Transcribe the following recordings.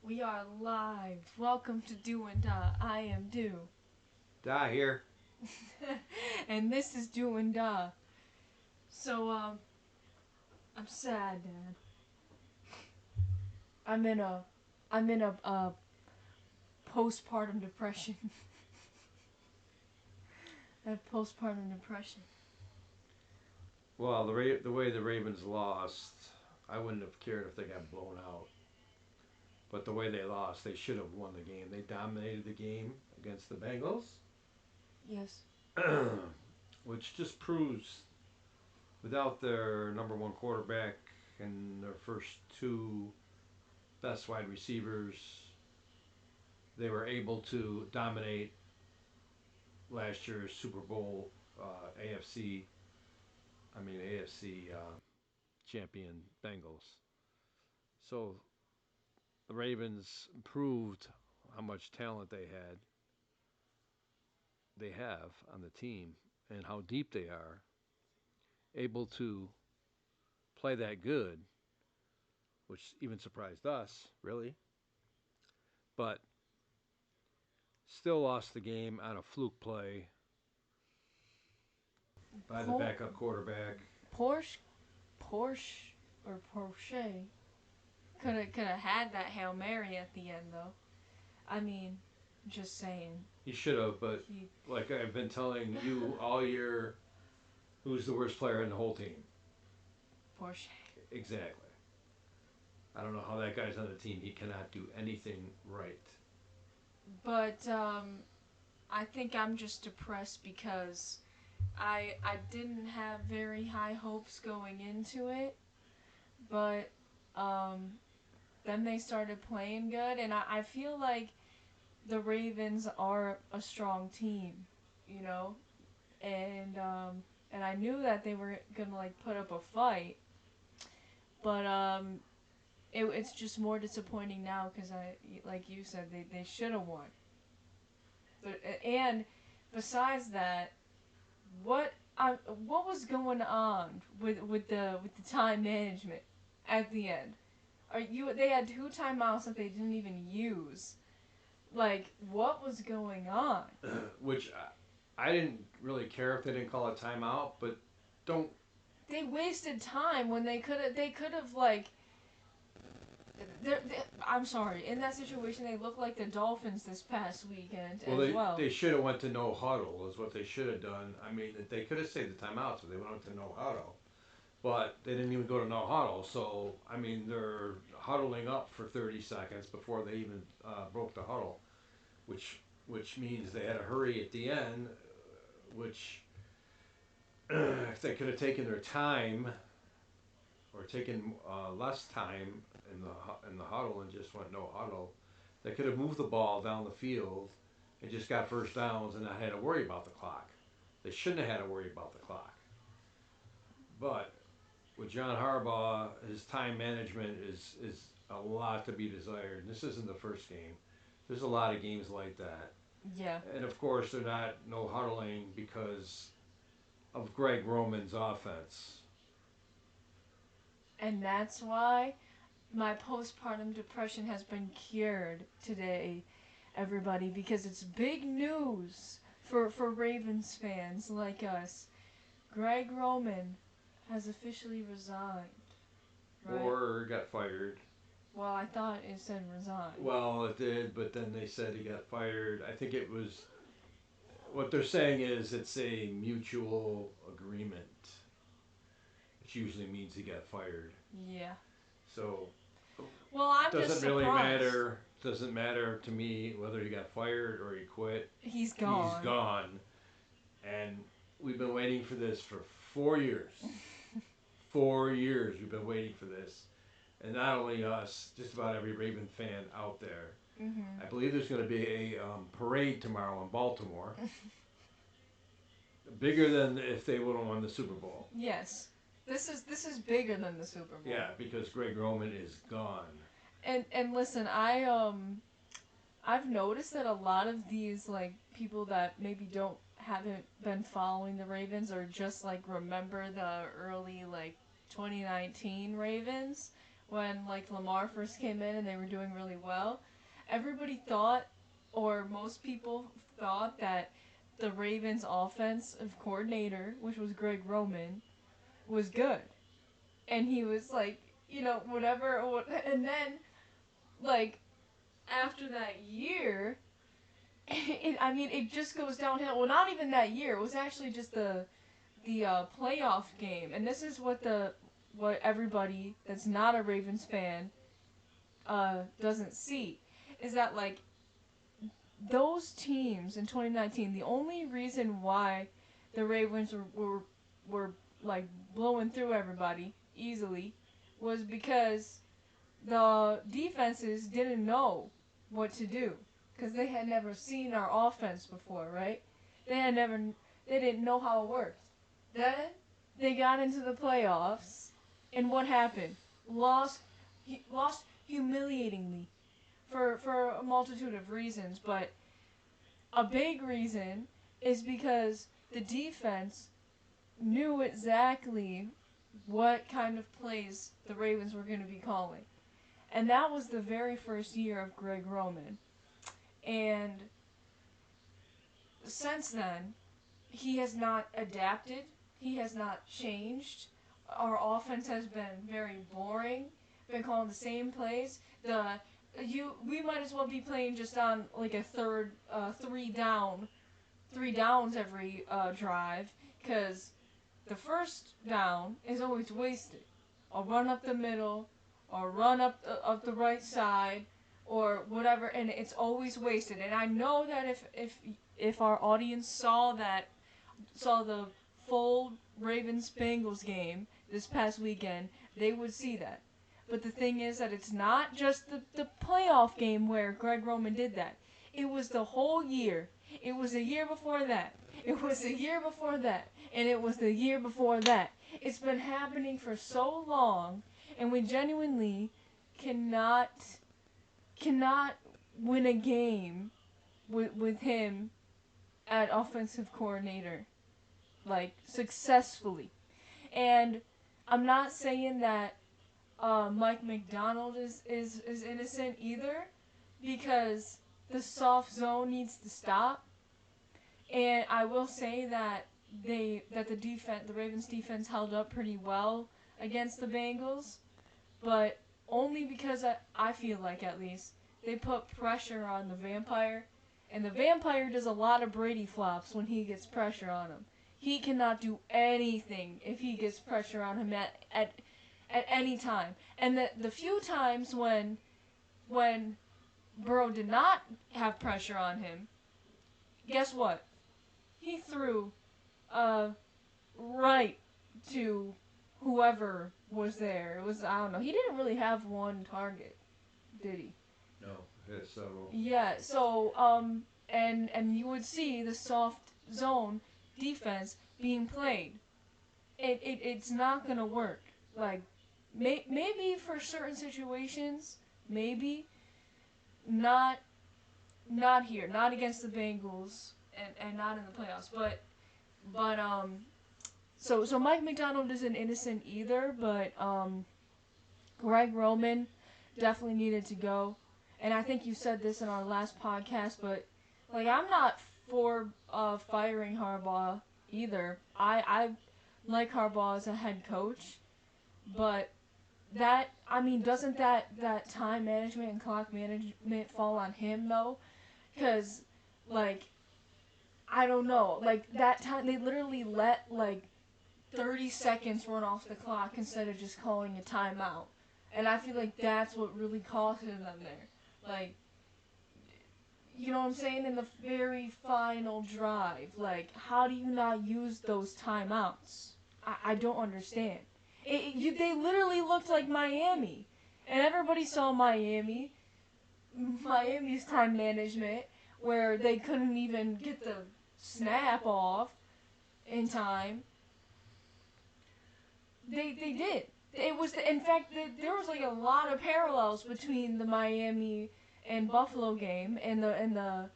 We are live. Welcome to Do and Da. I am Do. Die here. And this is Do and Da. So, I'm sad, Dad. I'm in a, I'm in a postpartum depression. I have postpartum depression. Well, the way the Ravens lost, I wouldn't have cared if they got blown out. But the way they lost, they should have won the game. They dominated the game against the Bengals, Yes. which just proves without their number one quarterback and their first two best wide receivers, they were able to dominate last year's Super Bowl AFC. I mean AFC champion Bengals. So the Ravens proved how much talent they have on the team, and how deep they are, able to play that good, which even surprised us, really. But still lost the game on a fluke play by the Por- backup quarterback. Porsche, Porsche, or Porsche could have had that Hail Mary at the end though. I mean, just saying. He should have, but He like I've been telling you all year, who's the worst player in the whole team? Porsche. Exactly. I don't know how that guy's on the team. He cannot do anything right. But I think I'm just depressed because I didn't have very high hopes going into it, but um, then they started playing good, and I feel like the Ravens are a strong team, you know, and I knew that they were gonna like put up a fight, but it's just more disappointing now because like you said, they should have won, but and besides that, what what was going on with the time management at the end? Are you They had two timeouts that they didn't even use. Like what was going on? Which I didn't really care if they didn't call a timeout, but don't. They wasted time when they could have like I'm sorry. In that situation, they looked like the Dolphins this past weekend Well, as well. they should have went to no huddle is what they should have done. I mean, they could have saved the timeouts if they went to no huddle, but they didn't even go to no huddle. So I mean, they're huddling up for 30 seconds before they even broke the huddle, which means they had to hurry at the end. Which if they could have taken their time or taken less time in the huddle and just went no huddle, they could have moved the ball down the field and just got first downs and not had to worry about the clock. They shouldn't have had to worry about the clock. But with John Harbaugh, his time management is a lot to be desired. And this isn't the first game. There's a lot of games like that. Yeah, And of course, they're not no huddling because of Greg Roman's offense. and that's why my postpartum depression has been cured today, everybody, because it's big news for Ravens fans like us. Greg Roman has officially resigned, right? Or got fired. Well, I thought it said resigned. Well, it did, but then they said he got fired. I think it was what they're saying is it's a mutual agreement, which usually means he got fired. Yeah. So Well, I'm just doesn't really surprised. matter. Doesn't matter to me whether he got fired or he quit. He's He's gone. gone, and we've been waiting for this for 4 years. 4 years we've been waiting for this, and not only us, just about every Raven fan out there. Mhm. I believe there's going to be a parade tomorrow in Baltimore, bigger than if they would have won the Super Bowl. Yes. This is bigger than the Super Bowl. Yeah, because Greg Roman is gone. And listen, I've noticed that a lot of these like people that maybe don't haven't been following the Ravens or just like remember the early like 2019 Ravens when like Lamar first came in and they were doing really well, everybody thought, or most people thought, that the Ravens' offensive coordinator, which was Greg Roman, was good, and he was like, whatever. And then like after that year, it just goes downhill. Well, not even that year. It was actually just the playoff game, and this is what everybody that's not a Ravens fan doesn't see, is that like those teams in 2019, the only reason why the Ravens were like blowing through everybody easily was because the defenses didn't know what to do, because they had never seen our offense before, right? They didn't know how it worked. Then they got into the playoffs, and what happened? Lost humiliatingly for a multitude of reasons, but a big reason is because the defense knew exactly what kind of plays the Ravens were going to be calling. And that was the very first year of Greg Roman. And since then, he has not adapted. He has not changed. Our offense has been very boring. Been calling the same plays. We might as well be playing just on like a three downs every drive, because the first down is always wasted. A run up the middle, or run up the right side, or whatever, and it's always wasted. And I know that if our audience saw the full Ravens Bengals game this past weekend, they would see that. But the thing is that it's not just the playoff game where Greg Roman did that. It was the whole year. It was the year before that. It was the year before that. And it was the year before that. It's been happening for so long, and we genuinely cannot win a game with him at offensive coordinator, like, successfully. And I'm not saying that Mike Macdonald is innocent either, because the soft zone needs to stop. And I will say that the Ravens defense held up pretty well against the Bengals, but only because I feel like, at least, they put pressure on the Vampire, and the Vampire does a lot of Brady flops when he gets pressure on him. He cannot do anything if he gets pressure on him at any time. And the few times when Burrow did not have pressure on him, guess what? He threw right to whoever was there. It was, I don't know. He didn't really have one target, did he? No, hit several. Yeah. So and you would see the soft zone defense being played. It's not gonna work. Like, maybe for certain situations, maybe not here, not against the Bengals, and not in the playoffs. But so Mike Macdonald isn't innocent either, but Greg Roman definitely needed to go. And I think you said this in our last podcast, but like, I'm not for firing Harbaugh either. I like Harbaugh as a head coach, but doesn't that time management and clock management fall on him though? Because, like, I don't know, like, that time they literally let like 30 seconds run off the clock instead of just calling a timeout. And I feel like that's what really costed them there. Like, you know what I'm saying? In the very final drive, like, how do you not use those timeouts? I don't understand. They literally looked like Miami. And everybody saw Miami's time management, where they couldn't even get the snap off in time. They did. It was, in fact, there was like a lot of parallels between the Miami and Buffalo game and the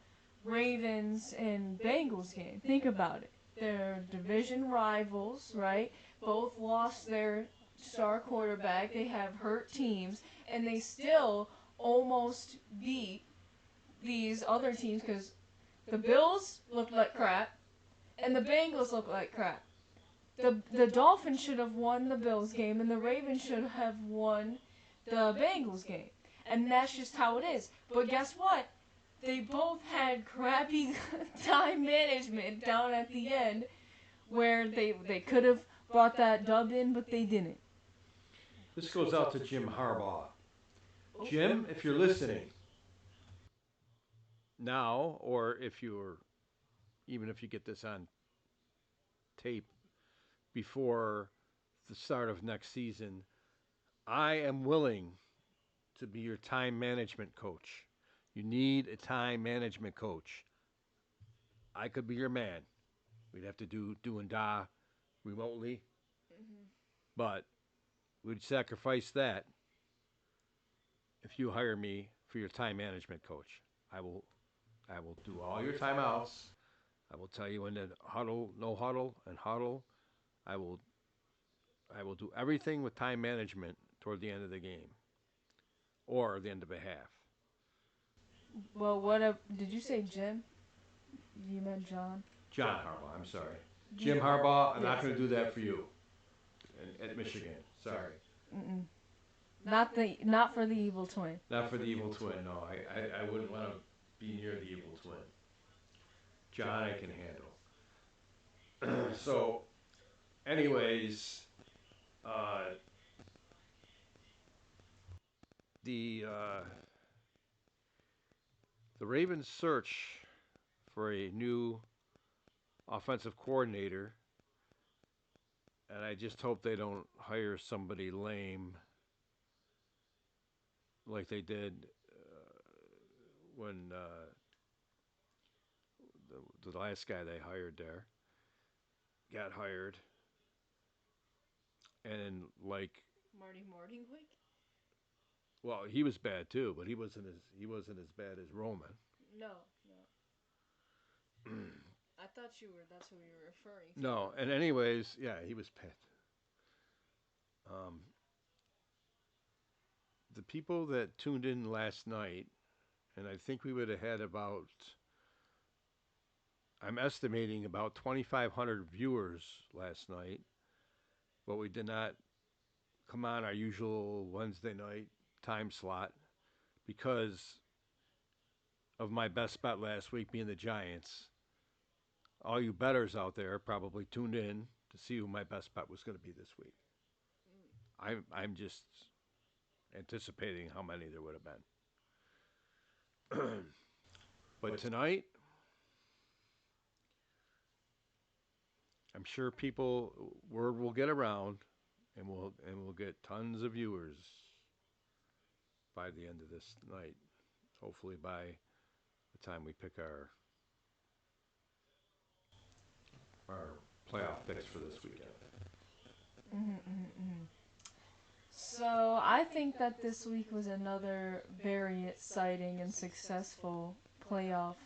Ravens and Bengals game. Think about it. They're division rivals, right? Both lost their star quarterback. They have hurt teams, and they still almost beat these other teams because the Bills looked like crap, and the Bengals looked like crap. The Dolphins should have won the Bills game, and the Ravens should have won the Bengals game. And that's just how it is. But guess what? They both had crappy time management down at the end where they could have brought that dub in, but they didn't. This goes out to Jim Harbaugh. Jim, if you're listening now, or even if you get this on tape before the start of next season, I am willing to be your time management coach. You need a time management coach. I could be your man. We'd have to do and da remotely, but we'd sacrifice that if you hire me for your time management coach. I will do all your timeouts. I will tell you when to huddle, no huddle, and huddle. I will do everything with time management toward the end of the game or the end of a half. Well, did you say Jim? You meant John? John Harbaugh, I'm sorry. Jim Harbaugh, I'm not going to do that for you at Michigan. Sorry. Mm-mm. Not for the evil twin. Not for the evil twin, no. I wouldn't want to be near the evil twin. John I can handle. So, anyways, the Ravens search for a new offensive coordinator, and I just hope they don't hire somebody lame like they did when the last guy they hired there got hired, and like Marty Morningwig? well, he was bad too, but he wasn't as bad as Roman. No. I thought that's who you were referring to. No, and anyways, yeah, he was bad. The people that tuned in last night, and I think we would have had I'm estimating about 2,500 viewers last night, but we did not come on our usual Wednesday night time slot because of my best bet last week being the Giants. All you bettors out there probably tuned in to see who my best bet was going to be this week. I'm just anticipating how many there would have been. But tonight, I'm sure word will get around, and we'll get tons of viewers by the end of this night. Hopefully by the time we pick our playoff picks for this weekend. So I think that this week was another very exciting and successful playoff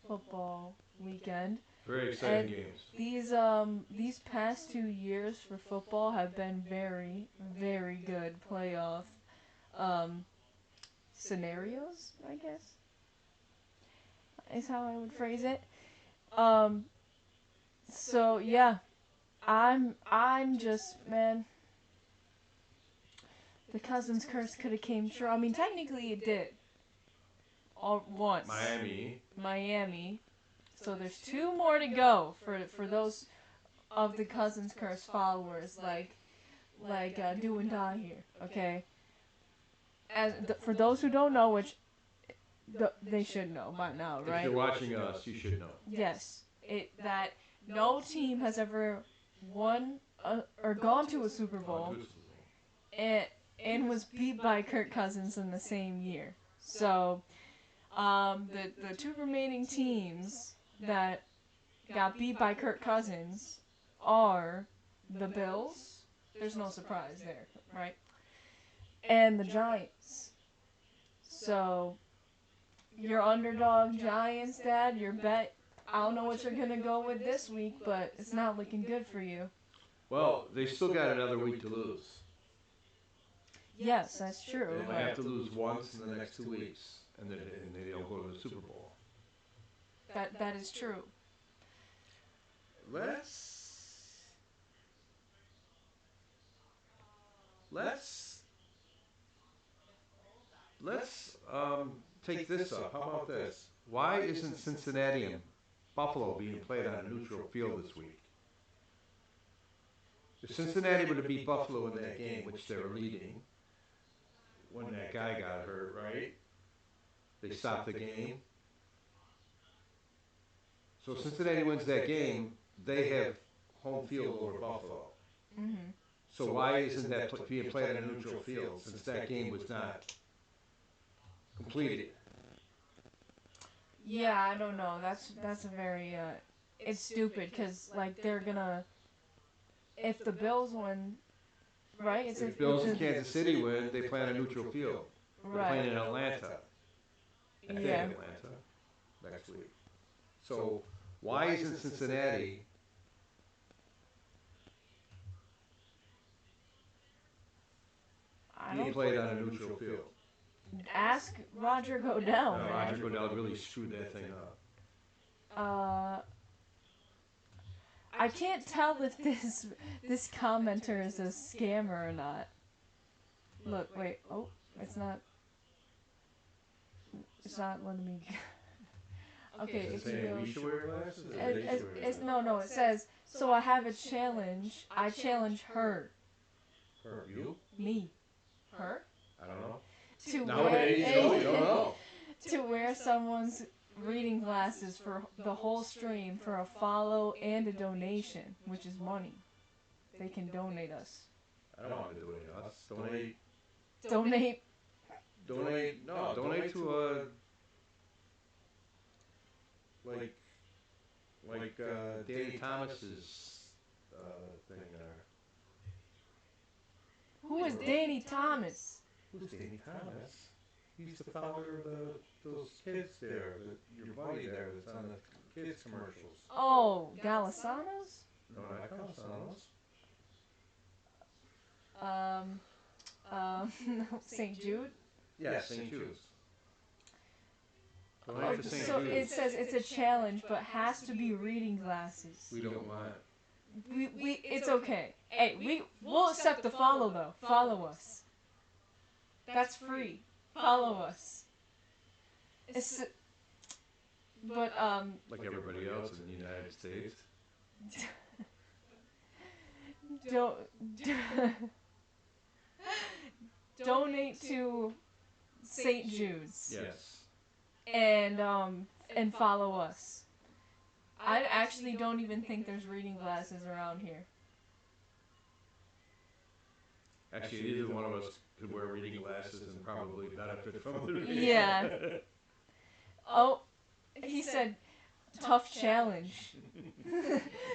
football weekend. Very exciting games. These past 2 years for football have been very, very good playoff scenarios, I guess, is how I would phrase it. So yeah, I'm just, man, the Cousins curse could have came true. I mean, technically it did. All once. Miami. So there's 2 more to go for those of the Cousins curse followers, like do and die here. Okay. For those who don't know, which they should know by now, right? If you're watching us, you should know. Yes, that no team has ever won or gone to a Super Bowl and was beat by Kirk Cousins in the same year. So, the 2 remaining teams that got beat by Kirk Cousins are the Bills. There's no surprise there, right? And the Giants. So, your underdog Giants, Dad, your bet, I don't know what you're going to go with this week, but it's not looking good for you. Well, they still got another week to lose. Yes, that's They true. only have But to lose once in the next 2 weeks, and then they'll go to the Super Bowl. that is true. Let's let's let's take this up. How about this? Why isn't Cincinnati and Buffalo being played on a neutral field this week? If Cincinnati would have beat Buffalo in that game, which they were leading, when that guy got hurt, right? They stopped the game. So if Cincinnati wins that game, they have home field over Buffalo. Hmm. So why isn't that being played on a neutral field since that game was not completed? Yeah, I don't know. That's a very it's stupid because like they're gonna if the Bills win, right? If Bills and Kansas City win, they play on a neutral field. They're playing in right. Atlanta. I think Yeah. Atlanta next week. So why isn't Cincinnati I being don't played on a neutral field? ask Roger Goodell, No, man. Roger Goodell really screwed that thing up. I can't tell if this commenter is a scammer or not. Look, wait. Oh, it's not. It's not letting me. Okay, Is it's it saying real. we should wear glasses? Or they should wear It's glasses? no. It says so. I have a challenge. I challenge her, Or you? me, her, I don't know. to Nowadays, you don't know. to wear someone's reading glasses for the whole stream for a follow and a donation, which is money. They can donate us. I don't want to donate us. Donate. Donate. Donate. No, donate to a like Danny Thomas's thing there. Who is Danny Thomas? Who's Danny Thomas? He's the founder of those kids there, your buddy there that's on the kids commercials. Oh, Galasanos? No, not Calasanos. Um, St. Jude? Yes, St. Jude's. Oh, Donate to St. so it Jude's. says it's a challenge, but has to be reading glasses. We don't want. It's okay. Hey, we'll accept the follow though. Follow us. That's free. Follow us. It's, but Like everybody else in the United States. don't donate to St. Jude's Yes. and follow us. I actually don't even think there's reading glasses around here. Actually, neither one of us could wear reading glasses and probably benefit from it. Yeah. Oh, he said tough challenge.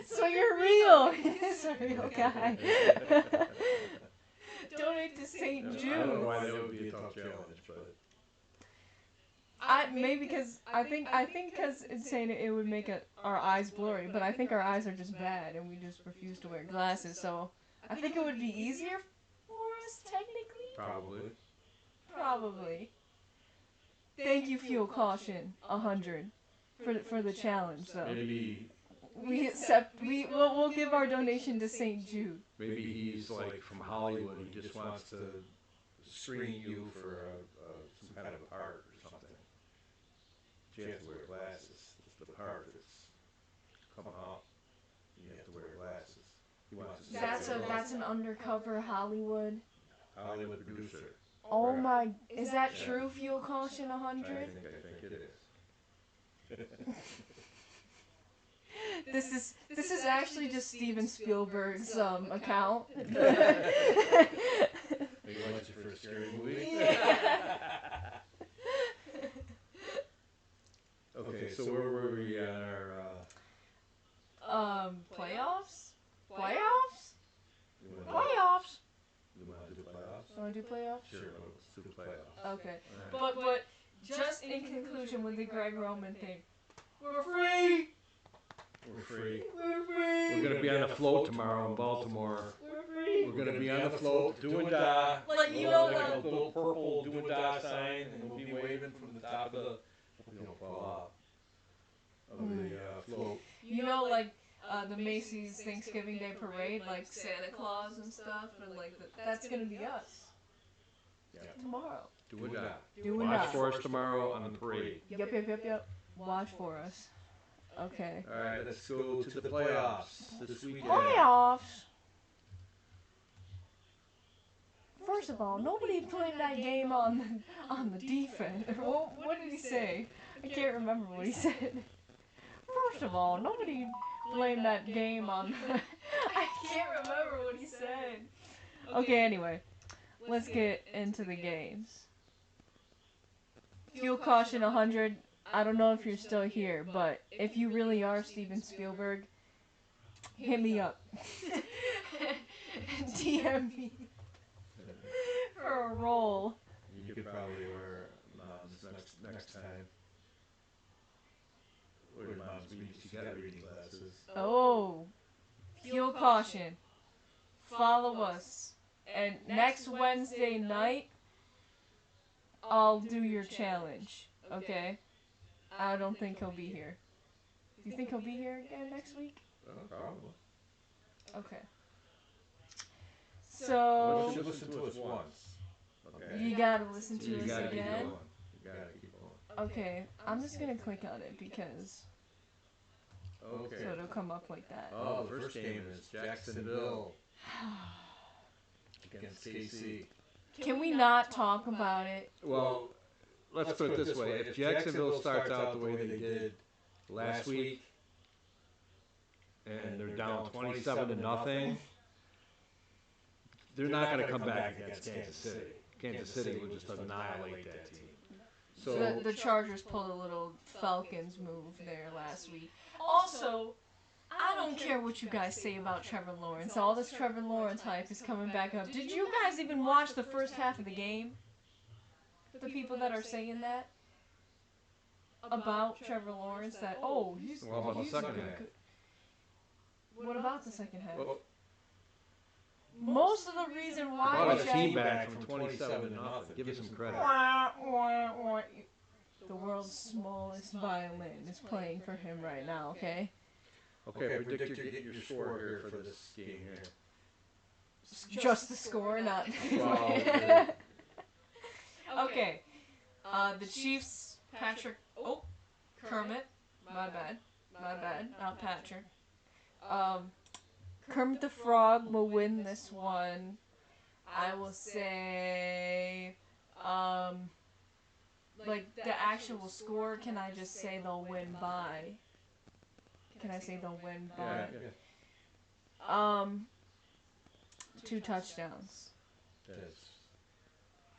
So you're real. He's a real guy. Donate to St. I Jude. don't know why that would be a tough challenge, but Maybe because I think because it's saying it would make our eyes blurry, but I think our eyes are just bad and we just refuse to wear glasses. So I think it would be easier for us technically. probably. Probably. Thank you, fuel caution 100 for the challenge though. Maybe We accept. We'll give our donation to St. Jude. maybe he's like from Hollywood. He just wants to screen you for some kind of a part or something. But you have to wear glasses. It's the part that's coming out. You have to wear glasses. He wants to That's an undercover Hollywood. Hollywood producer. Oh Right. my! Is that Yeah. true? Fuel caution 100. I think it is. This is actually just Steven Spielberg's account. He wants you for a scary movie. Yeah. Okay, so where were we on our? Playoffs? Playoffs? You want Playoffs? to do playoffs? You want to do playoffs? Sure, let's do playoffs. Okay. All right. But just in conclusion with the Greg Roman thing, we're free. We're free. We're free. We're gonna be on the float tomorrow in Baltimore. We're free. We're gonna be on the float doing da. Like, you know, like a like, little purple doing da sign, and we'll be waving from the top of the float. you know, like the Macy's Thanksgiving Day Parade, like Santa Claus and stuff, and like that's gonna be us. Yeah. Tomorrow. Doing da. Doing Watch da. for us tomorrow on the parade. Yep. Watch for us. Okay. All right, let's go to the playoffs this weekend. Playoffs. First of all, nobody blamed that game on the defense. What did he say? I can't remember what he said. First of all, nobody blamed that game on. I can't remember what he said. Okay, anyway, let's get into the games. Fuel caution 100. I don't know if you're still here, but if you really are Steven Spielberg, hit me up. DM me for a role. You could probably wear mom's next time. Wear mom's reading. She got reading glasses. Oh, fuel caution. Follow us. And next Wednesday night, I'll do your challenge. Okay? I don't think he'll be here. Do you think he'll be here again next week? Probably. Okay. Well, you So, should listen to us once. Okay. you gotta listen to You us gotta keep again. going. You gotta keep going. Okay, I'm just gonna click on it because Okay. so it'll come up like that. Oh, the first game is Jacksonville against KC. Can we not talk about it? Well, let's put it this way. If Jacksonville starts out the way they did last week, and they're down 27-0, they're not going to come back against Kansas City. Kansas City will just annihilate that team. So The Chargers pulled a little Falcons move there last week. Also, I don't care what you guys say about Trevor Lawrence. All this Trevor Lawrence hype is coming back up. Did you guys even watch the first half of the game? The people that are saying that about Trevor Lawrence, that he's Well, how about the he's second good. half? What about the second half? Well, Most of the reason why brought the a team Jags- back from 27-0. Give us some credit. Wah, wah, wah. The world's smallest violin is playing for him right now, okay? Okay, predict your score here for this game here. Just the score, not... Well, okay. The Chiefs, Patrick... Oh, Kermit. My bad, not Patrick. Kermit the Frog will win this one. I will say... like, the actual score, can I just say they'll win by? Can I say they'll win by? Yeah. 2 touchdowns. That's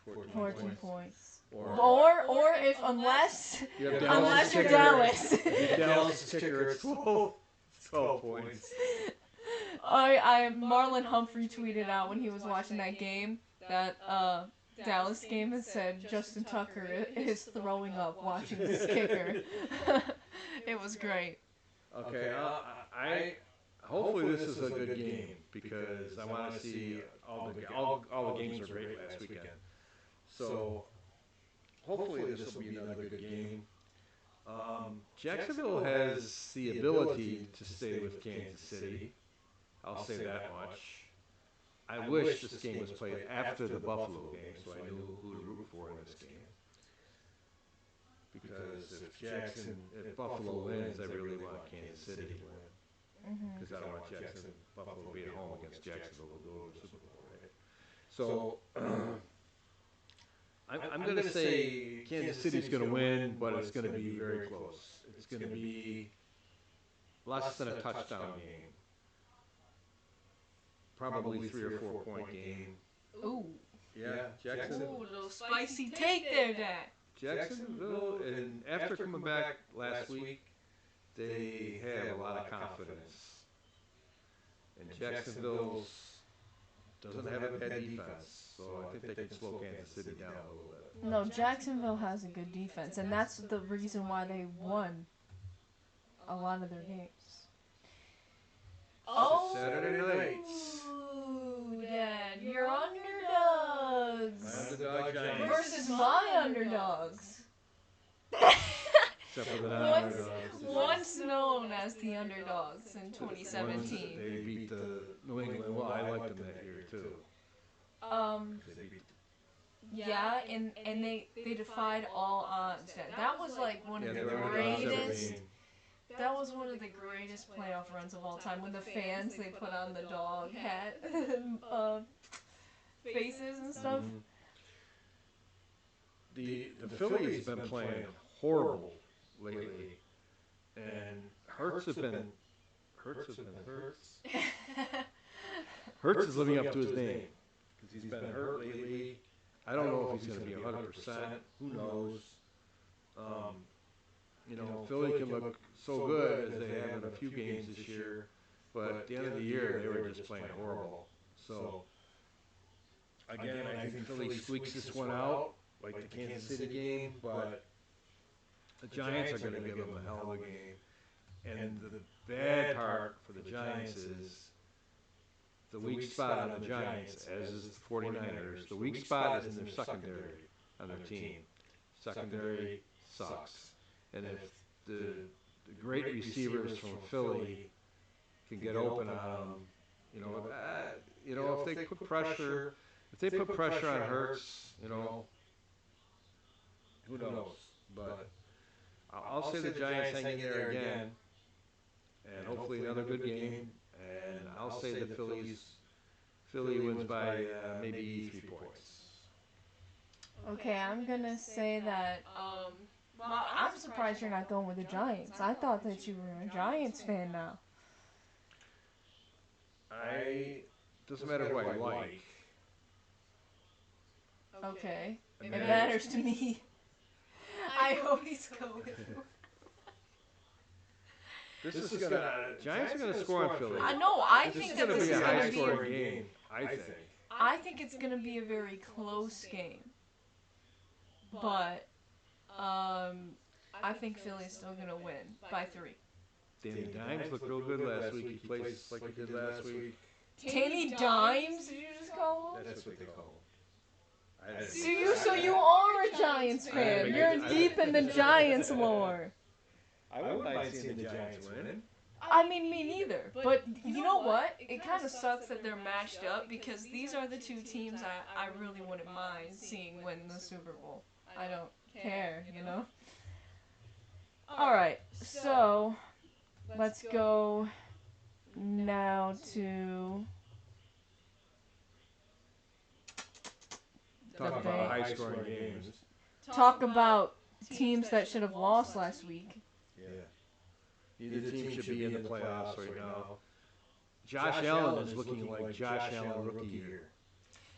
14 points. Or If unless you have unless you're kicker. Dallas. Dallas kicker, it's 12 points. Marlon Humphrey tweeted out when he was watching that game that Dallas game and said Justin Tucker is throwing up watching this kicker. It was great. Okay, I hopefully this is a good game because I want to see all the games were great last weekend. So hopefully this will be another good game. Jacksonville has the ability to stay with Kansas City. I'll say that much. I wish this game was played after the Buffalo game so I knew who to root for in this game. Because if Buffalo wins, I really want Kansas City to win. Because I don't want Buffalo to be at home against Jacksonville to go to the Super Bowl, right? So I'm going to say Kansas City's going to win, but it's going to be very close. It's going to be less than a touchdown game. Probably 3 or 4 point game. Ooh. Yeah, Jacksonville. Ooh, a little spicy take there, Dad. Jacksonville, and after coming back last week, they have a lot of confidence. And Jacksonville doesn't have a bad defense, so I think they can slow Kansas City down a little bit. No, Jacksonville has a good defense, and that's the reason why they won a lot of their games. Oh, Saturday nights. Ooh, Dad, your underdogs My underdog Giants. versus my underdogs. Except for the once, non-underdogs. once known as the underdogs in The ones 2017. they beat the New England. Well, I liked them that year too. They beat Yeah, and they defied all odds. That was like one of they the were underdogs every greatest. game. That was one of the greatest playoff runs of all time. When the fans they put on the dog hat faces and stuff. Mhm. The Phillies have been playing horrible lately, and Hurts has been Hurts is living up to his name because he's been hurt lately. I don't know if he's going to be 100%. Who knows? Philly can look so good as they have in a few games this year, but at the end of the year they were just playing horrible. So again, I think Philly squeaks this one out, like the Kansas City game, but the Giants are going to give them a hell of a game. And the bad part for the Giants is the weak spot on the Giants, as is the 49ers. The weak spot is in their secondary on their team. Secondary sucks. And if the great receivers from Philly can get open on them, if they put pressure, on Hurts, who knows? But I'll say the Giants hang in there again, and hopefully another good game. And I'll say the Philly wins by maybe 3 points. Okay, I'm gonna say that. Well, I'm surprised you're not going with the Giants. I thought that you were a Giants fan now. Doesn't matter who I like. Okay, it matters to me. I always go with you. This is Giants are gonna score on Philly. No, I This think is that gonna this be is a gonna high be. scoring game. I think. I think it's gonna be a very close game, but I think Philly's still gonna win by 3. Danny Dimes looked real good last week. He plays like he did last week. Danny Dimes? Did you just call him? That's what they call him. So you are a Giants fan. You're deep in the Giants lore. I wouldn't mind seeing the Giants win. I mean, me neither. But you know what? It kind of sucks that they're mashed up because these are the two teams I really wouldn't mind seeing win the Super Bowl. I don't care, you know? Alright, so let's go now to Talk about high scoring games. talk about teams that should have lost last week. Yeah. Neither team should be in the playoffs right now. Josh Allen is looking like Josh Allen rookie year.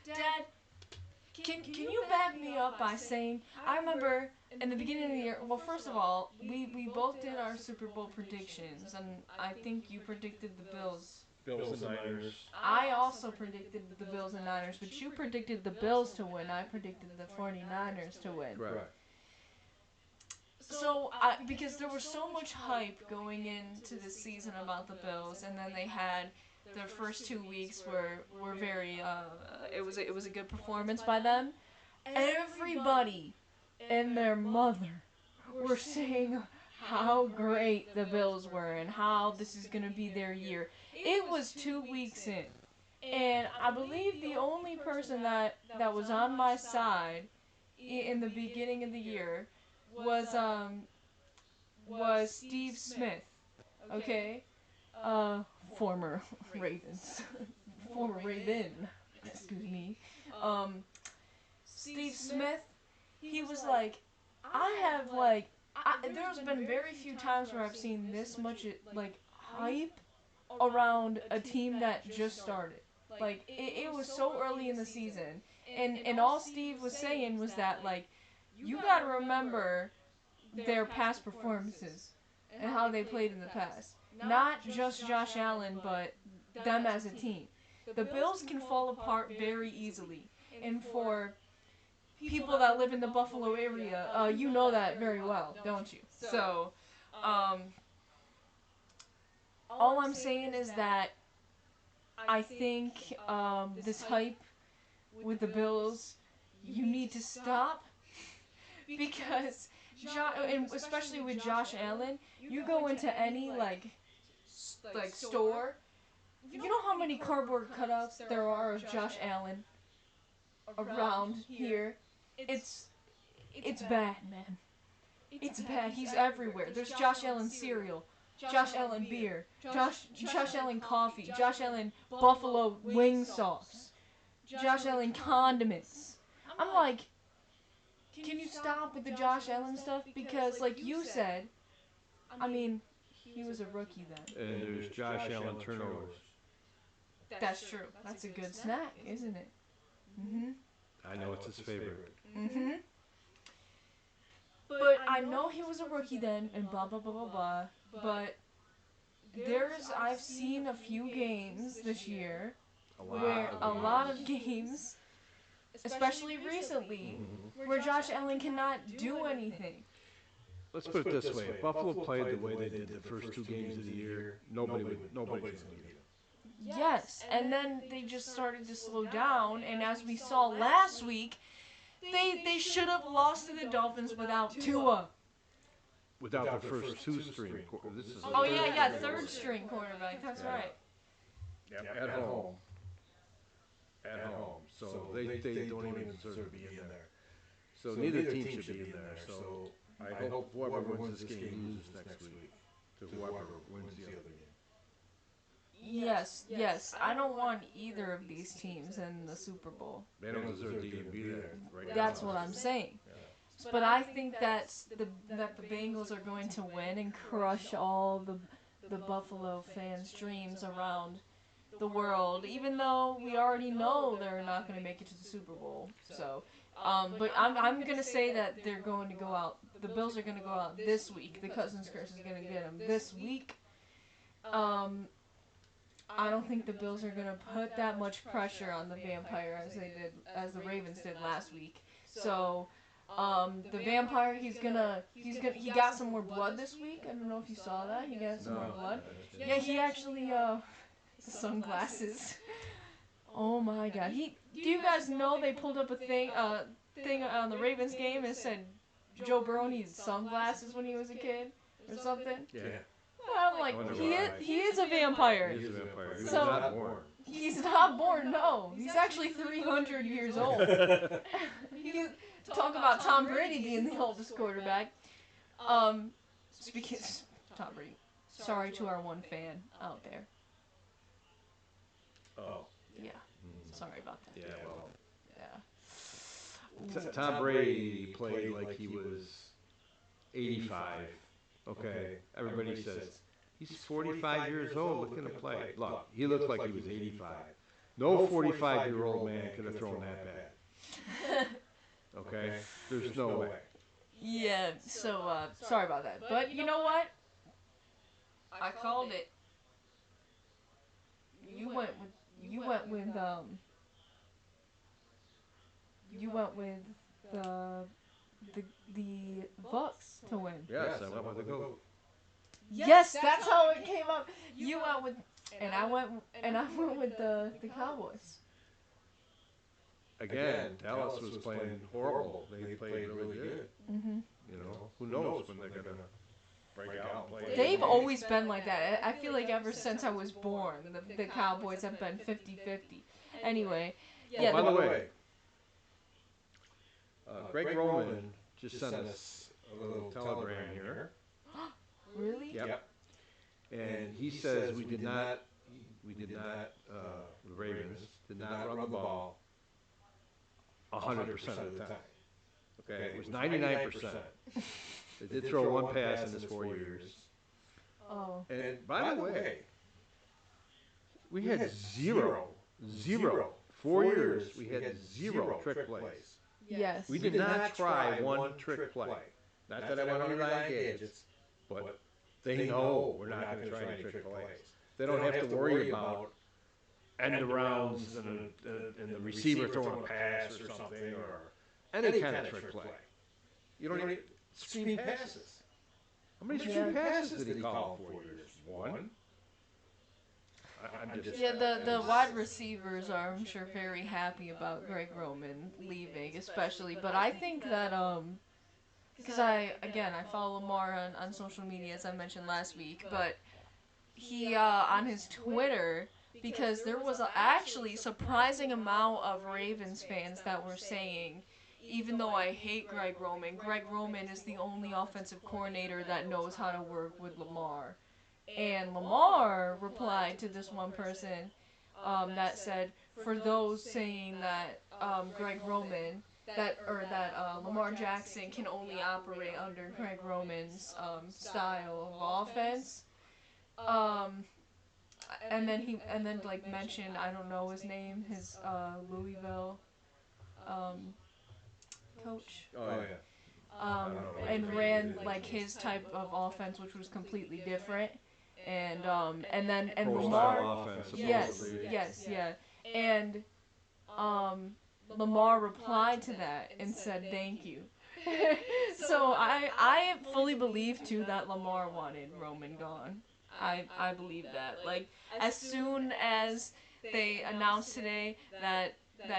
Dad, can you back me up by saying, I remember in the beginning of the year, well, first of all, we both did our Super Bowl predictions, and I think you predicted the Bills. Bills and Niners. I also predicted the Bills and Niners, but you predicted the Bills to win. I predicted the 49ers to win. Correct. So, because there was so much hype going into the season about the Bills, and then they had their first 2 weeks were very it was a good performance by them. Everybody and their mother were saying how great the Bills were and how this is going to be their year. It was 2 weeks in, and I believe the only person that was on my side in the beginning of the year was Steve Smith. Okay? Former Ravens. Former Raven. Excuse me. Steve Smith, he was like, there's been very few times where I've seen this much, hype around a team that just started. Like, it was so early in the season. And all Steve was saying was that, you gotta remember their past performances and how they played in the past. Not just Josh Allen, but them as a team. The Bills can fall apart very easily. And for people that live in the Buffalo area, you know that very well, don't you? So, all I'm saying is that I think this hype with the Bills, you need to stop because and especially with Josh Allen, you go into any like store, you know how many cardboard cutouts there are of Josh Allen around here? It's it's bad, man. It's bad. He's everywhere. There's Josh Allen cereal, Josh Allen beer, Josh Allen coffee, Josh Allen buffalo wing sauce, Josh Allen condiments. I'm like, can you stop with the Josh Allen stuff? Because like you said, I mean, he was a rookie then. And there's Josh Allen turnovers. That's true. That's a good snack, isn't it? Mhm. I know it's his favorite. Mhm. But I know he was a rookie then, and blah blah blah blah blah. But I've seen a few games this year where a lot of games, especially recently, where Josh Allen cannot do anything. Let's put it this way: if Buffalo played the way they did the first two games of the year, nobody's going to beat them. Yes, and then they just started to slow down, and as we saw last week, they should have lost to the Dolphins without Tua. Without the first two-string, this is Oh yeah, third string quarterback. That's right. Yep, at home. At home. So they don't even deserve to be in there. So neither team should be in there. So I hope whoever wins this game loses next week to whoever wins the other game. Yes. I don't want either of these teams in the Super Bowl. They don't deserve to even be there. Right That's now. what I'm saying. But I think that the Bengals are going to win and crush all the Buffalo fans' dreams around the world. Even though we already know they're not going to make it to the Super Bowl. So, but I'm going to say that they're going to go out. The Bills are going to go out this week. The Cousins curse is going to get them this week. I don't think the Bills are going to put that much pressure on the Vampire as the Ravens did last week. So. The vampire, he got some more blood this week. I don't know if you saw that. He got some more blood. Yeah, he actually, the sunglasses. Oh my god. Do you guys know they pulled up a thing on the Ravens game and said Joe Burrow needed sunglasses when he was a kid or something? Yeah. Well, I'm like, he is a vampire. He is a vampire. He was So- not born. He's not born, no. He's actually 300 years old. Talk about Tom Brady being the oldest quarterback. Speaking of Tom Brady, sorry to our one fan out there. Oh. Yeah, sorry about that. Yeah, well. Yeah. Tom Brady played like he was 85. Okay. Everybody says, he's 45 years old. Look at him play. Look, he looks like he was 85. No 45-year-old man could have thrown that bad. Okay? There's no way. Yeah, so, sorry about that. But you know what? I called it. You went with the Bucks to win. Yes, I went with the GOAT. Yes, that's how it came up. You went with, and I went with the Cowboys. Again, Dallas was playing horrible. They played really good. Mhm. You know, who knows when they're gonna break out and play. They've always been like that. I feel like ever since I was born, the Cowboys have been 50-50. Anyway, yeah. By the way, Greg Roman just sent us a little telegram here. Really? Yep. And he says the Ravens did not run the ball 100% of the time. Okay, it was 99%. They did throw one pass in his 4 years. Oh. And by the way, we had zero, 4 years, we had zero trick plays. Yes. We did not try one trick play. Not that I want to rely on gadgets, but they know we're not going to try any trick plays. They don't have to worry about end arounds and the receiver throwing a pass or something or any kind of trick play. You don't need screen passes. How many screen passes did he call in 4 years? One. I'm just Yeah, the wide receivers are, I'm sure, very happy about Greg Roman leaving, especially. But I think that because I follow Lamar on social media as I mentioned last week, but he on his Twitter, because there was a actually surprising amount of Ravens fans that were saying, even though I hate Greg Roman is the only offensive coordinator that knows how to work with Lamar. And Lamar replied to this one person that said, for those saying that Greg Roman, that Lamar Jackson can only operate under Greg Roman's style of offense. Um, and then like mentioned, I don't know his name, his Louisville um, coach. oh yeah, Um, and ran like his type of offense, which was completely different. And pro Lamar, style offense yes, supposedly. yes, yeah, and um, Lamar replied to that and said thank you. So I fully believe too that Lamar wanted Roman gone. I believe that. Like as soon as they announced today that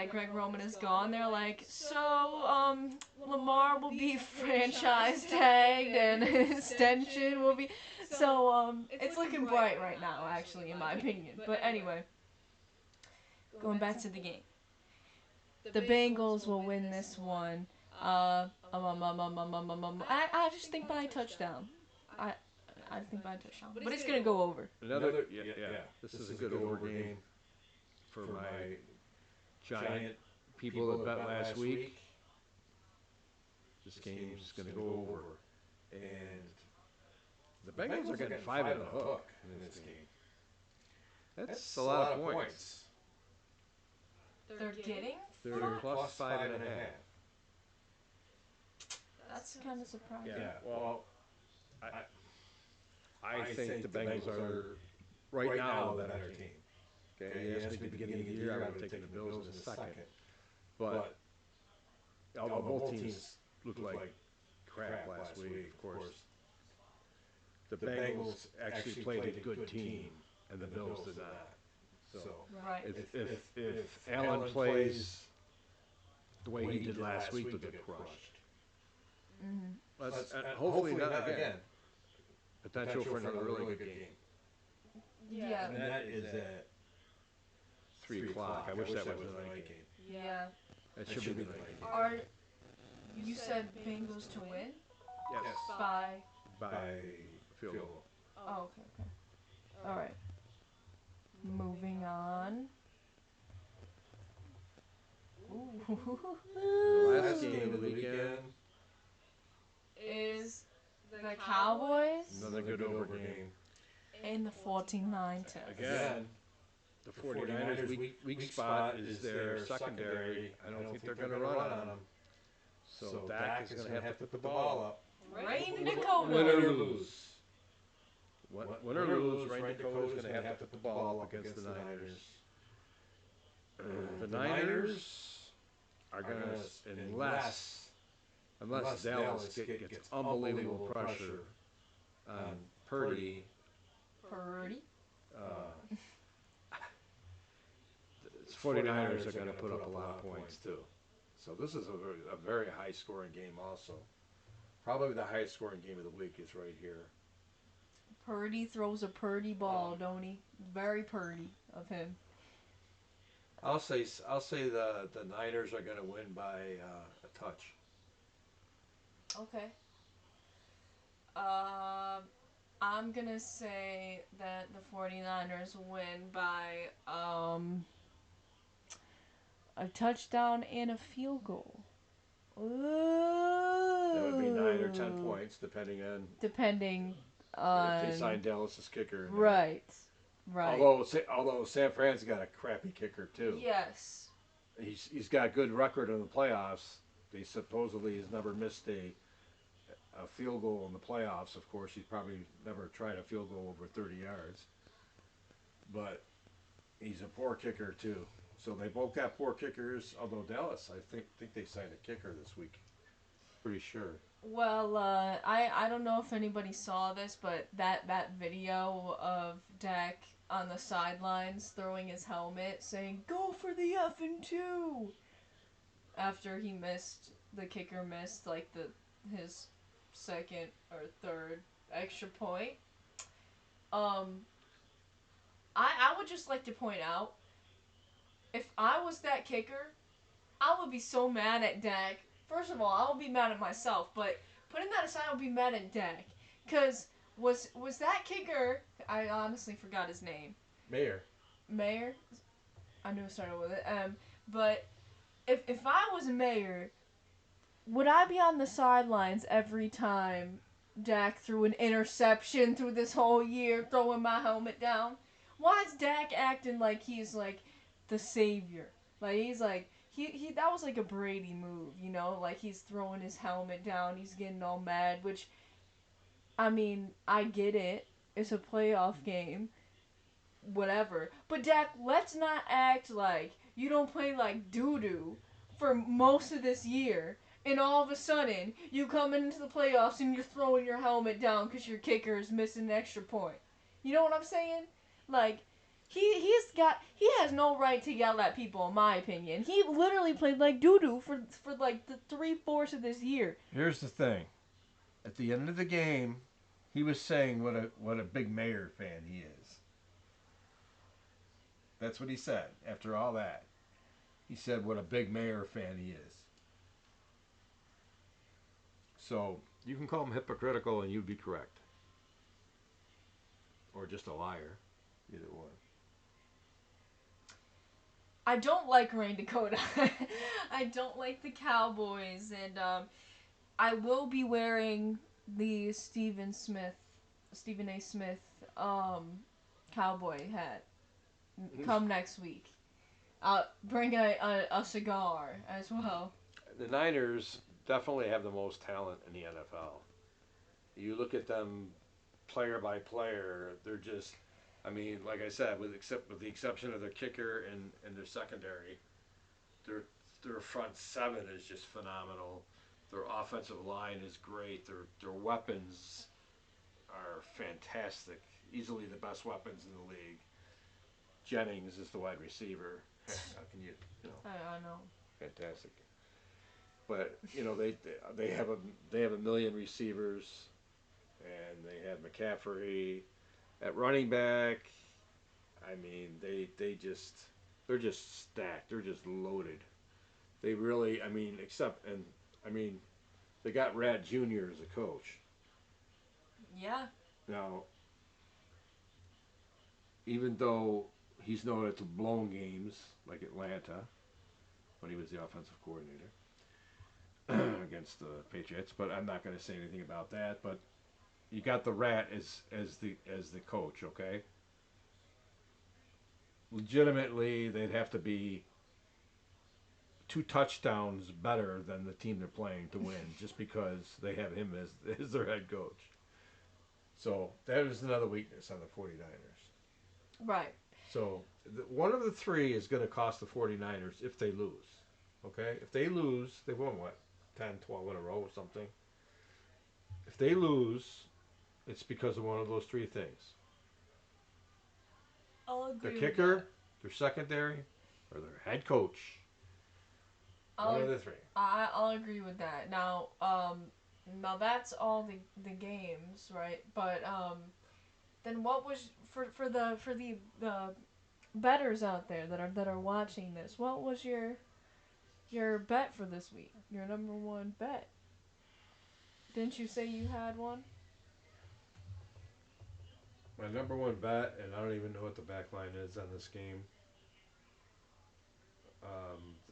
Greg Roman is gone, they're like, so Lamar will be franchise tagged and his extension will be, so it's looking bright right now actually in my opinion. But anyway, going back to the game. The Bengals will win this one. I just think by a touchdown. I I think by a touchdown, but it's gonna go over. Another yeah. This is a good over game for my giant people that bet last week. This game's going to go over, and the Bengals are getting 5 on the hook in this game. That's a lot of points. They're getting. They're plus 5.5. That's kind of surprising. Yeah, well, I think the Bengals are right now the better team. Okay, you asked me at the beginning of the year, I would have taken the Bills in a second. But although both teams looked like crap last week, of course, the Bengals actually played a good team, and the Bills did not. So Right. if Allen plays the way he did last week, they'll get crushed. Hopefully not again. Potential for another really good game. Yeah. And that is at 3 o'clock. I wish that was the night game. Yeah. That should be the night game. Are you said Bengals to win Yes. by? By field goal. Oh, okay, okay. All right. Moving on. The last game of the weekend. Is the Cowboys Another good over game. and the 49 Texans. Again, the 49ers' weak spot is their secondary. I don't think they're going to run on them. So Dak is going to have to put the ball up. Rain Dakota. Win or lose. Win or lose, Rain Dakota's going to have to put the ball up against the Niners. The Niners are going to, unless Dallas gets unbelievable pressure on Purdy, Purdy. 49ers are going to put up a lot of points too. So this is a very high-scoring game also. Probably the highest-scoring game of the week is right here. Purdy throws a Purdy ball, don't he? Very Purdy of him. I'll say the Niners are going to win by a touch. Okay. I'm gonna say that the 49ers win by a touchdown and a field goal. Ooh. That would be 9 or 10 points, depending on if they sign Dallas's kicker. Right. Right. Although San Fran's got a crappy kicker too. Yes. He's got a good record in the playoffs. He supposedly has never missed a field goal in the playoffs. Of course, he's probably never tried a field goal over 30 yards. But he's a poor kicker too. So they both got poor kickers. Although Dallas, I think they signed a kicker this week. Pretty sure. Well, I don't know if anybody saw this, but that video of Dak on the sidelines throwing his helmet, saying "Go for the effing two," after he missed the kicker missed like his second or third extra point. Um, I would just like to point out, if I was that kicker, I would be so mad at Dak. First of all, I would be mad at myself, but putting that aside, I would be mad at Dak. Cause was that kicker? I honestly forgot his name. Mayor. Mayor. I knew it started with it. But if I was a mayor, would I be on the sidelines every time Dak threw an interception through this whole year, throwing my helmet down? Why is Dak acting like he's like the savior? Like he's like he that was like a Brady move, you know? Like he's throwing his helmet down, he's getting all mad, which I mean, I get it. It's a playoff game, whatever. But Dak, let's not act like you don't play like doo doo for most of this year, and all of a sudden you come into the playoffs and you're throwing your helmet down because your kicker is missing an extra point. You know what I'm saying? Like. He has no right to yell at people in my opinion. He literally played like doo doo for like the 3/4 of this year. Here's the thing. At the end of the game, he was saying what a big Mayor fan he is. That's what he said. After all that, he said what a big Mayor fan he is. So you can call him hypocritical, and you'd be correct, or just a liar. Either one. I don't like Rain Dakota. I don't like the Cowboys, and I will be wearing the Stephen A. Smith, cowboy hat come next week. I'll bring a cigar as well. The Niners definitely have the most talent in the NFL. You look at them player by player, they're just, I mean, like I said, with the exception of their kicker and their secondary, their their front seven is just phenomenal. Their offensive line is great. Their weapons are fantastic. Easily the best weapons in the league. Jennings is the wide receiver. How can you know, I know. fantastic. But you know they have a million receivers, and they have McCaffrey at running back. I mean they're just stacked. They're just loaded. They really, I mean, I mean, they got Rad Jr. as a coach. Yeah. Now, even though he's known to blown games like Atlanta when he was the offensive coordinator against the Patriots, but I'm not going to say anything about that. But you got the Rat as the coach, okay? Legitimately, they'd have to be 2 touchdowns better than the team they're playing to win, just because they have him as their head coach. So that is another weakness on the 49ers. Right. So one of the three is going to cost the 49ers if they lose. Okay? If they lose, they won what? 10, 12 in a row or something. If they lose, it's because of one of those three things. I'll agree. Their with kicker, that. their secondary, or their head coach. One of the three. I'll agree with that. Now that's all the games, right? But then what was for the betters out there that are watching this? What was your bet for this week? Your number one bet? Didn't you say you had one? My number one bet, and I don't even know what the back line is on this game.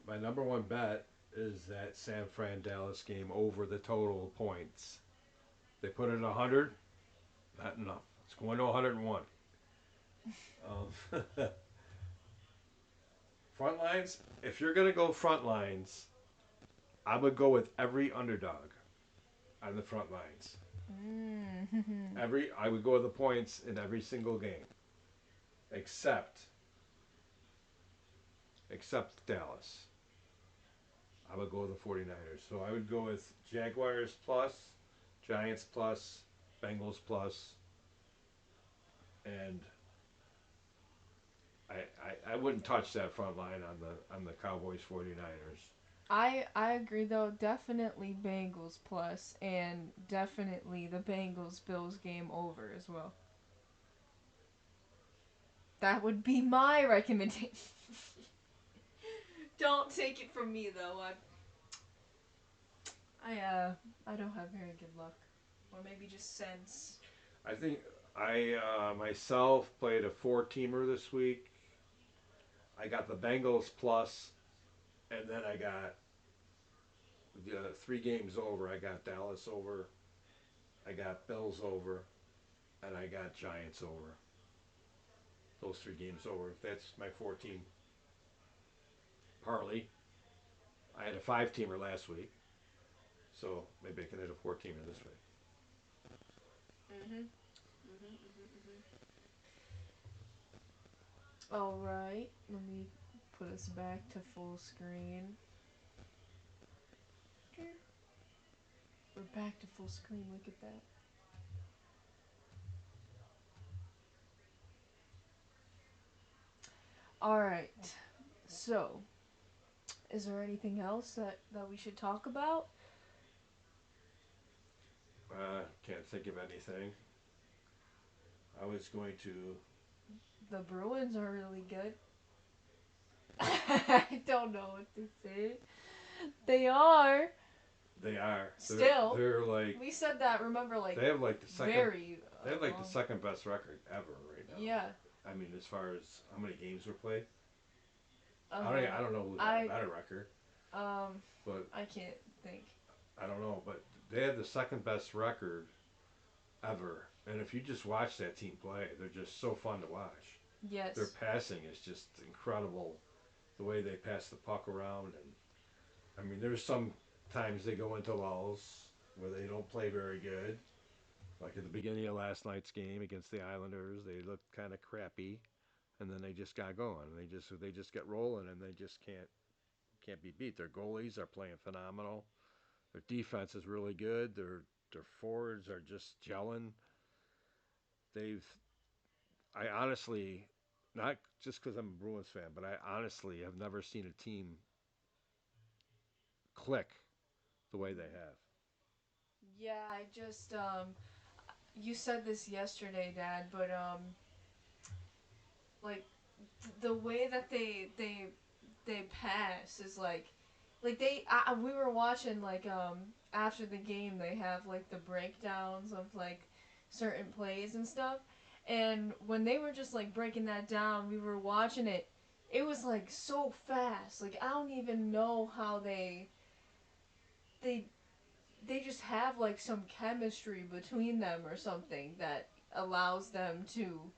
My number one bet is that San Fran Dallas game over the total points. They put it at 100. Not enough. It's going to 101. Front lines. If you're gonna go front lines, I would go with every underdog on the front lines. I would go with the points in every single game, except Dallas. I would go with the 49ers. So I would go with Jaguars plus, Giants plus, Bengals plus, and I wouldn't touch that front line on the Cowboys 49ers. I agree though. Definitely Bengals plus, and definitely the Bengals Bills game over as well. That would be my recommendation. Don't take it from me though. I don't have very good luck, or maybe just sense. I think I myself played a four-teamer this week. I got the Bengals plus, and then I got the three games over. I got Dallas over, I got Bills over, and I got Giants over. Those three games over. That's my 14 parlay. I had a five-teamer last week, so maybe I can hit a four-teamer this week. All right, let me put us back to full screen. We're back to full screen. Look at that. All right. So, is there anything else that we should talk about? Can't think of anything. I was going to. The Bruins are really good. I don't know what to say. They are. They are. Still. They're like. We said that. Remember, like they have like the second. very. They have like the second best record ever right now. Yeah. I mean, as far as how many games were played, Uh, I don't know who's got a better record. But I can't think. I don't know, but they have the second best record ever. And if you just watch that team play, they're just so fun to watch. Yes. Their passing is just incredible. The way they pass the puck around, and I mean, there's some times they go into lulls where they don't play very good. Like at the beginning of last night's game against the Islanders, they looked kind of crappy, and then they just got going. They just get rolling, and they just can't be beat. Their goalies are playing phenomenal. Their defense is really good. Their forwards are just gelling. They've I honestly, not just because I'm a Bruins fan, but I honestly have never seen a team click the way they have. Yeah, I just you said this yesterday, Dad, but like the way that they pass is like we were watching like after the game they have like the breakdowns of like certain plays and stuff, and when they were just like breaking that down, we were watching it. It was like so fast. Like I don't even know how they they just have like some chemistry between them or something that allows them to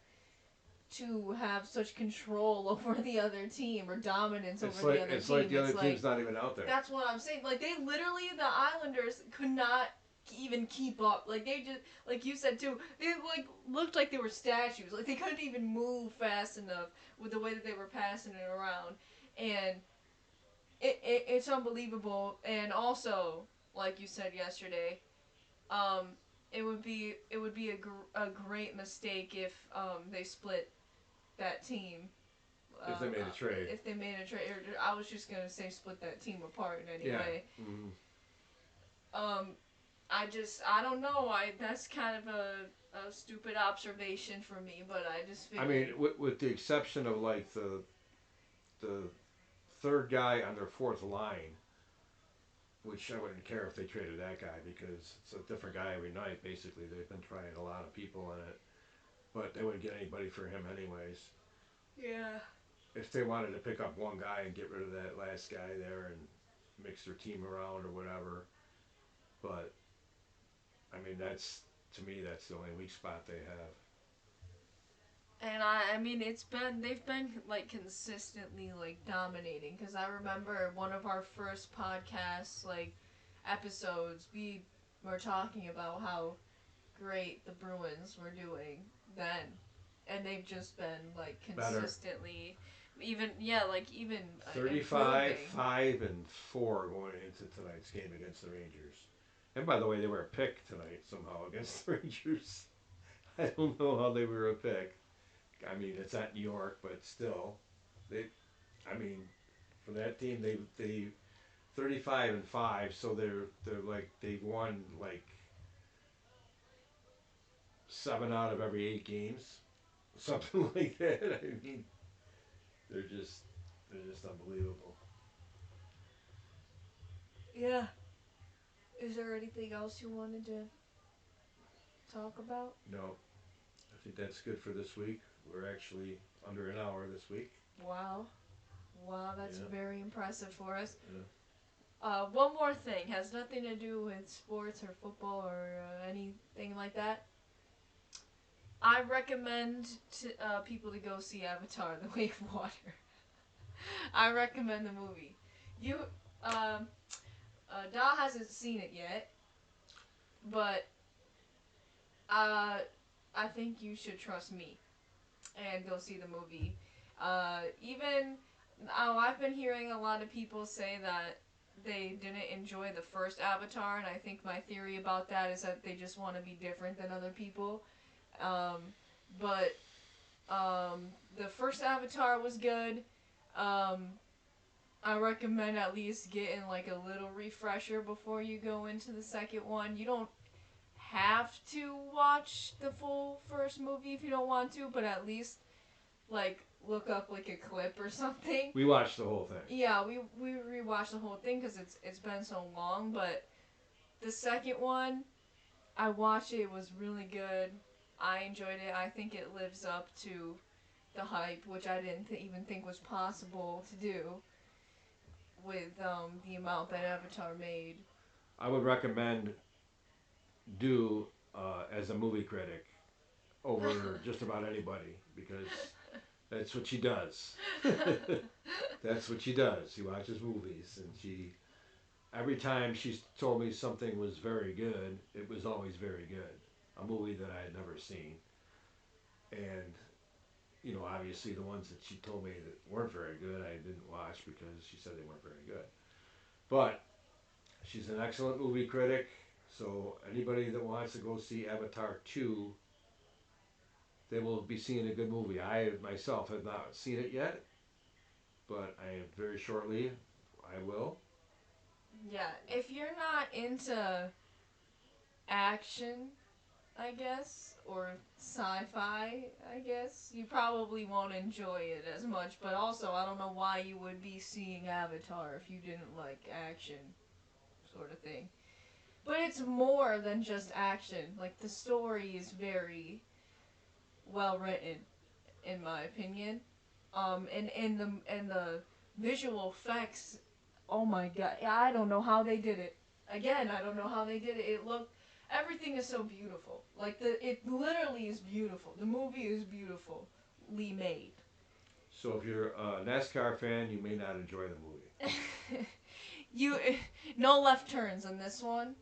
have such control over the other team or dominance over the other team. It's like the other team's not even out there. That's what I'm saying. Like they literally, the Islanders could not even keep up. Like they just, like you said too, they like looked like they were statues. Like they couldn't even move fast enough with the way that they were passing it around, and it's unbelievable. And also, like you said yesterday, um, it would be a great mistake if they split that team. If they made a trade. If they made a trade, I was just gonna say split that team apart in any way. Yeah. Mm-hmm. I don't know. That's kind of a stupid observation for me, but I just figured. I mean, with the exception of like the third guy on their fourth line, which I wouldn't care if they traded that guy because it's a different guy every night. Basically, they've been trying a lot of people in it, but they wouldn't get anybody for him anyways. Yeah. If they wanted to pick up one guy and get rid of that last guy there and mix their team around or whatever, but I mean that's to me that's the only weak spot they have. And I mean, they've been like consistently like dominating. Cause I remember one of our first podcasts like episodes, we were talking about how great the Bruins were doing then, and they've just been like consistently. Even yeah, like even 35, improving. 5, and 4 going into tonight's game against the Rangers. And by the way, they were a pick tonight somehow against the Rangers. I don't know how they were a pick. I mean, it's at New York, but still, they. I mean, for that team, they 35-5, so they're like they won like 7 out of every 8 games, something like that. I mean, they're just they're just unbelievable. Yeah. Is there anything else you wanted to talk about? No, I think that's good for this week. We're actually under an hour this week. Wow. Wow, that's Yeah. very impressive for us. Yeah. One more thing has nothing to do with sports or football or anything like that. I recommend to people to go see Avatar: The Way of Water. I recommend the movie. You, um, Da hasn't seen it yet, but I think you should trust me and go see the movie. Even I've been hearing a lot of people say that they didn't enjoy the first Avatar, and I think my theory about that is that they just want to be different than other people. Um, but the first Avatar was good. Um, I recommend at least getting like a little refresher before you go into the second one. You don't have to watch the full first movie if you don't want to, but at least like look up like a clip or something. We watched the whole thing. Yeah, we rewatched the whole thing because it's been so long. But the second one, I watched it. It was really good. I enjoyed it. I think it lives up to the hype, which I didn't even think was possible to do with the amount that Avatar made. I would recommend do as a movie critic over just about anybody because that's what she does. That's what she does. She watches movies, and she every time she's told me something was very good, it was always very good. A movie that I had never seen, and obviously the ones that she told me that weren't very good, I didn't watch because she said they weren't very good. But she's an excellent movie critic. So anybody that wants to go see Avatar 2, they will be seeing a good movie. I myself have not seen it yet, but I very shortly I will. Yeah, if you're not into action, I guess, or sci-fi, I guess, you probably won't enjoy it as much. But also, I don't know why you would be seeing Avatar if you didn't like action, sort of thing. But it's more than just action. Like the story is very well written, in my opinion. And the visual effects. Oh my god! I don't know how they did it. Again, I don't know how they did it. It looked. Everything is so beautiful. Like it literally is beautiful. The movie is beautifully made. So if you're a NASCAR fan, you may not enjoy the movie. you, no left turns in this one.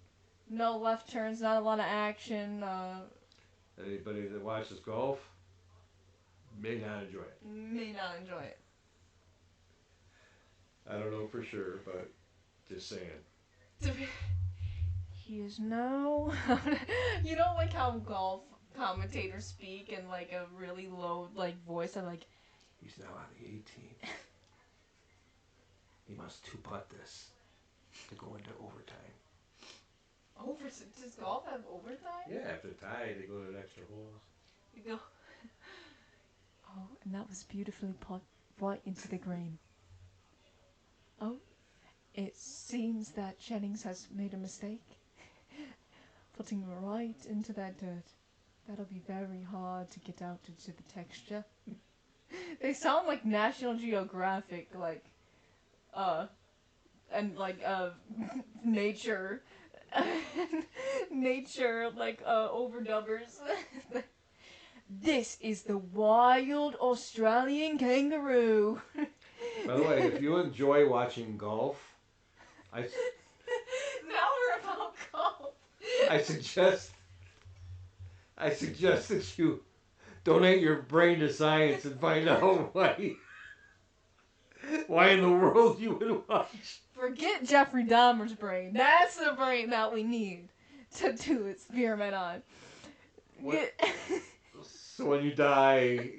No left turns. Not a lot of action. Anybody that watches golf may not enjoy it. May not enjoy it. I don't know for sure, but just saying. He is now. You know, like how golf commentators speak in like a really low like voice. I'm like, He's now on the 18th. He must two-putt this to go into overtime. Does golf have overtime? Yeah, if they're tied, they go to extra holes. You go. Oh, and that was beautifully put right into the green. Oh, it seems that Jennings has made a mistake. Putting right into that dirt. That'll be very hard to get out into the texture. They sound like National Geographic, like, and like, nature, nature, like, overdubbers. This is the wild Australian kangaroo. By the way, if you enjoy watching golf, Now we're about golf. I suggest that you donate your brain to science and find out why Why in the world you would watch? Forget Jeffrey Dahmer's brain. That's the brain that we need to do experiment on. What? So when you die,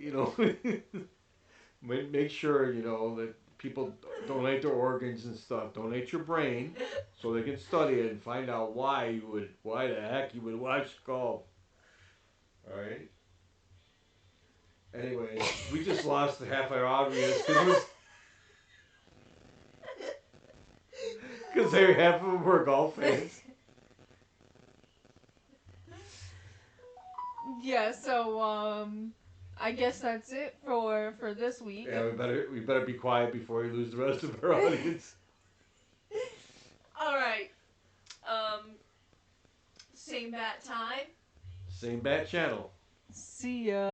make sure that people donate their organs and stuff. Donate your brain so they can study it and find out why the heck you would watch Skull. All right. Anyway, we just lost half our audience because half of them were golf fans. Yeah, so I guess that's it for this week. Yeah, we better be quiet before we lose the rest of our audience. All right. Same bat time. Same bat channel. See ya.